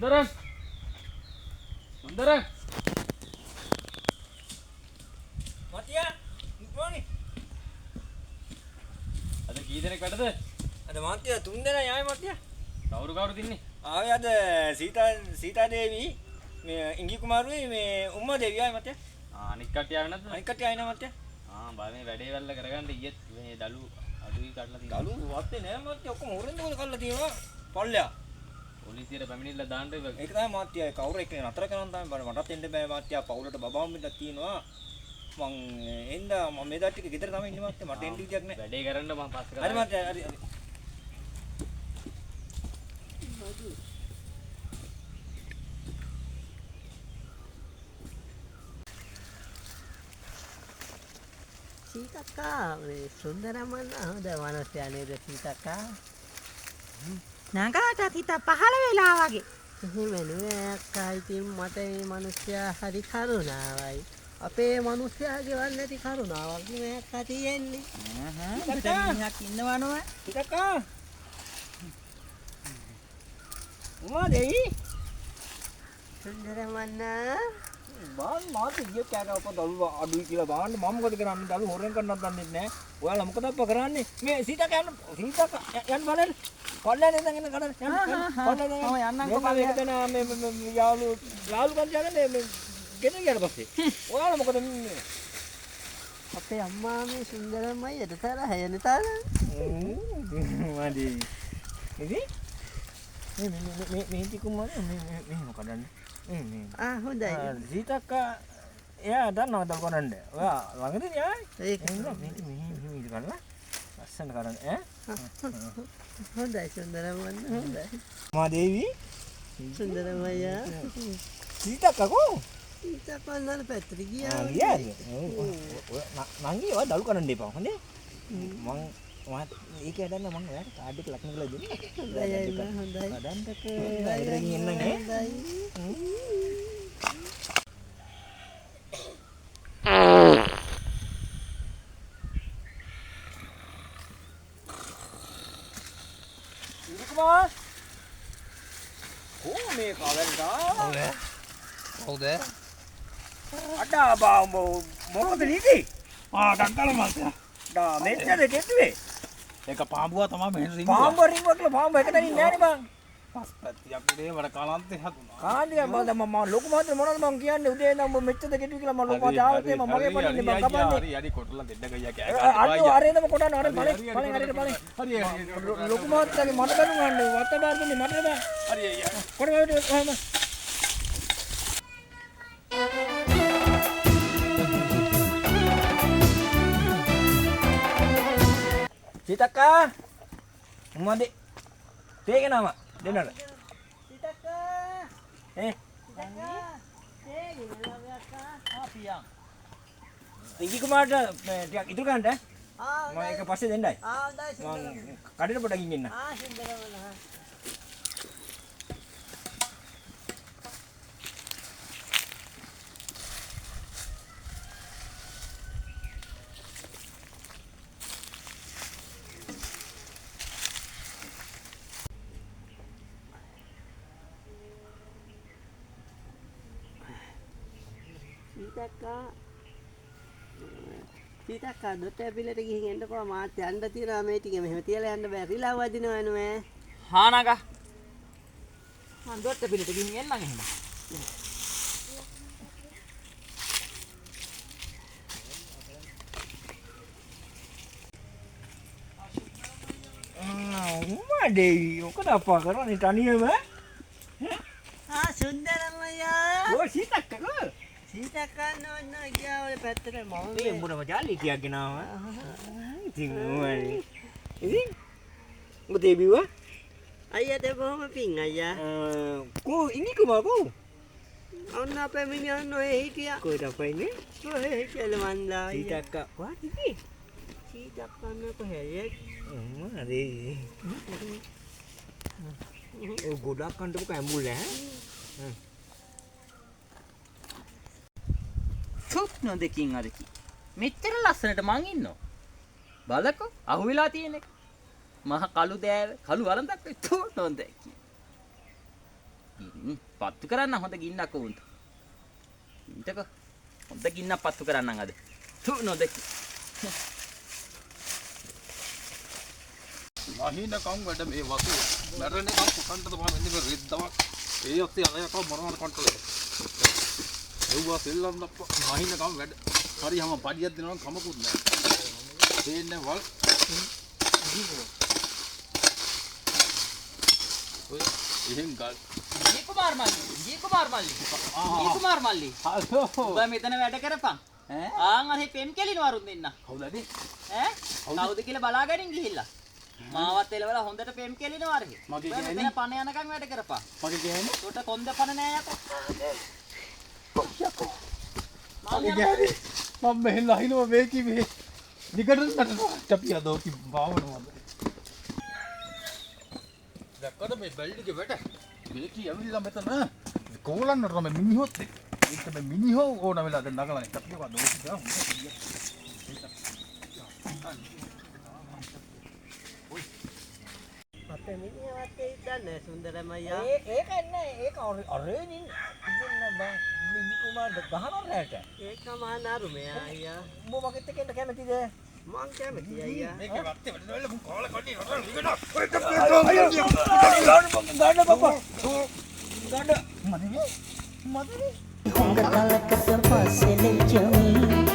සුන්දර සුන්දර මතියා ඉක්මනනේ අද කී දෙනෙක් වැඩද? අද මතියා 3 දෙනා යාවේ මතියා කවුරු තින්නේ? ආවේ අද සීතා දේවි මේ ඉංගි කුමාරුයි මේ උම්මා දේවි ආවේ මතියා අනික් කට්ටිය ආවේ නැද්ද? අනික් කට්ටිය ආවේ නෑ මතියා බා මේ වැඩේ වැල්ල කරගන්න ඊයේත් මේ දලු අඩුයි කඩලා තියෙනවා. දලු වත්තේ නෑ මතියා ඔක්කොම හොරෙන්ද කල්ලා තියෙනවා පල්ලෙයා පොලිසියට පැමිණිල්ල දාන්න ඉවර. ඒක තමයි මතියා කවුරු එක්කනේ නතර කරනවා තමයි මටත් එන්න බෑ මතියා පවුලට බබාම් බින්දක් තියෙනවා මං එන්න මම මේ දා ටික ගෙදර තමයි ඉන්නේ මතියා මට එන්න විදියක් නෑ වැඩේ කරන්න මම පස්සේ කරා. හරි මතියා හරි සීතක්කා මේ සුන්දරමන්න හොඳ මනුස්සයා නේද සීතක්කා? නගාටත් හිත පහළ වෙලා වගේ. එහෙම නෙවෙයි අක්කා ඉතින් මට මේ මනුස්සයා හරි කරුණාවයි. අපේ මනුස්සයාගේ වන් නැති කරුණාවක් නෙවෙයි අක්කා තියෙන්නේ. මිනිහක් ඉන්නවනෝ. සීතක්කා උම්මා දේවි සුන්දරමන්න බාන් මාත් ගිය කෑගාව දළු අඩුයි කියලා බාන්න මම මොකද කරන්නේ දළු හොරෙන් කරන්නත් දන්නේ නැහැ. ඔයාලා මොකද අප්පා කරන්නේ? මේ සීතක යන්න බලන්න. පල්ලෙන් ඉඳන් ඉන්න කඩන යන්න. පල්ලෙන් මම යන්නම් කොහොමද? මේක දෙනා මේ යාළු කන්ජාගන්නේ මේ ගෙදර ගියාට පස්සේ. ඔයාලා මොකද මේ අපේ අම්මා මේ සුන්දරමයි එතතර හැයන තාල. මදි. ඉතින් මේ ටිකුම මේ මොකදන්නේ? හොඳයි. සීතක එයා දන්නවද දල් කරන්න? ඔයා ළඟදී ආයි. ඒක මේක මෙහෙම කරලා ලස්සන කරන්න ඈ. හොඳයි සුන්දරමන්න හොඳයි. මා දේවි සුන්දරමయ్యා. සීතකකෝ සීතකන්නන පැත්තට ගියා. ගියාද? නංගි ඔයා දළු කරන්න එපා. හොඳේ? මං ඒක හදන්න මම ඔයාලට කාඩ් එක ලක්න කරලා දෙන්න. හොඳයි. හදන්නක ඉතින් එන්න නේ. ඉරිකුමා කොහොමේ කවල්දා? කවුද? අඩා බා මොකද නීති? ඩංකල මාත්‍යා. ඩා මෙච්චර කෙටුවේ. ඒක පාඹුවා තමයි මෙහෙන් රිංගුවා. පාම්බ රින්ගුවා කියලා පාම්බ එක තැනින් නෑනේ බං. පස්පත්තියක් උඩේ වල කලන්තේ හදුනා. කාන්දිය මම ලොකු මහත්තයා මොනවද මං කියන්නේ උදේ නම් උඹ මෙච්චර කෙටුවේ කියලා මම ලොකු මහත්තයා ආවතේ මම මගේ පණින්නේ මං කපන්නේ. හරි හරි කොටලා දෙන්න ගියා කෑ. අන්න ආරේදම කොටන්න අර බලෙන් හරියට බලෙන්. හරි ලොකු මහත්තයාගේ මට බැලුම් ගන්න වත්ත බාර දුන්නේ මට බෑ. හරි කොටම කොහම සීතක්කා උම්මදේ තේගෙනම දෙන්නට ඉංගි කුමාරට ටිකක් ඉතුරු ගන්නට මම ඒක පස්සේ දෙන්නයි මම කඩේට පොඩක් ගිහින් එන්න සුන්දරමන්න. සීතක්කා දොට පිළට ගිහින් එන්නකෝ මාත් යන්න තියනවා මේ ටික මෙහෙම තියලා යන්න බෑ රිලව් වදිනවා නේ. හා නගා. මං දොට්ට පිළිට ගිහින් එන්නම් එහෙම. උම්මා දේවි ඔකද අප්පා කරන්නේ තනියම සුන්දරමయ్యා. ඔය සීතක්කකෝ සීතක්කා නෝන ගියා ඔය පැත්තට මම මේ උඹට ජාලි කියක් ගෙනාව ඉතින් ඕයි ඉතින් උඹ දේවිවා අයියාට බොහොම පිං අයියා. කෝ ඉන්නේ කොමාකෝ ඔන්න අපේ මිනිහන් ඔය හිටියා. කොහෙද අපයිනේ ඔය හිටියල මන්දා අයියා. සීතක්කා වාත් ඉතින් සීතක්කන්න කොහෙද? උම්මා දේවි ඔය ගොඩක් කන්ටපු කැඹුල් ඈ තුත් නොදකින් අරකි. මෙච්චර ලස්සනට මං ඉන්නවා. බලකෝ අහුවෙලා තියෙන එක. මහ කළු දෑව කළු වරන්දක් තුත් නොදකි. පත්තු කරන්න හොඳ ගින්නක් උන්ට. ඉන්නක හොඳ ගින්නක් පත්තු කරන්නම් අද. තු නොදෙක්. මහිනකම් වැඩ මේ වතු මැරෙනකම් කුකන්ටද මම වෙන්නේ මේ රෙද්දවක් ඒ ඔත්තේ අයක මොනවද කන්ට්‍රෝල් එව්වා සෙල්ලම් දප්ප මහිනකම් වැඩ හරියම පඩියක් දෙනවා නම් කමකුත් නැහැ තේන්නේ වල් ඔය එහෙන් ගල් ජී කුමාර් මල්ලි ඔබ මෙතන වැඩ කරපන් ආන් අර පෙම් කෙලින වරුන් දෙන්න කවුද ඇදී ඈ කවුද කියලා බලාගෙන ගිහිල්ලා මාවත් එලවලා හොඳට පෙම් කෙලිනවා අර මගේ ඔබ ගෑණි? මෙතන පණ යනකම් වැඩ කරපන් මගේ ගෑනේ උට කොන්ද පණ නෑ යකෝ මගේ ගෑනේ මම මෙහෙන් ලහිනවා මේ කිව්වේ නිකටට නටනවා ටපියා දෝකි භාවනවද දැක්කද මේ බැල්ඩිගේ වැඩ මේ කී ඇවිල්ලා මෙතන කෝලන්නට මේ මිනිහොත් එක්ක මේ මිනිහෝ ඕන වෙලාද නගලන්නේ ටපියා දෝකි ගා අපේ මිනිහවත් ඉදන්නේ සුන්දරමయ్యා. ඒක එන්නේ ඒක අරේනින් ඉන්න බං නිදි කුමාරට ගහනවා රැට. ඒකම අනාරුමේ අයියා. උඹ මගෙත් එක්ක එන්න කැමතිද? මං කැමති අයියා. මේකේ වත්තේ වැඩ නෑ මම කාල කඩේ නතර නිකන ගන්න බබා. ගන්න මදේ. Honga talaka sa pasilip jami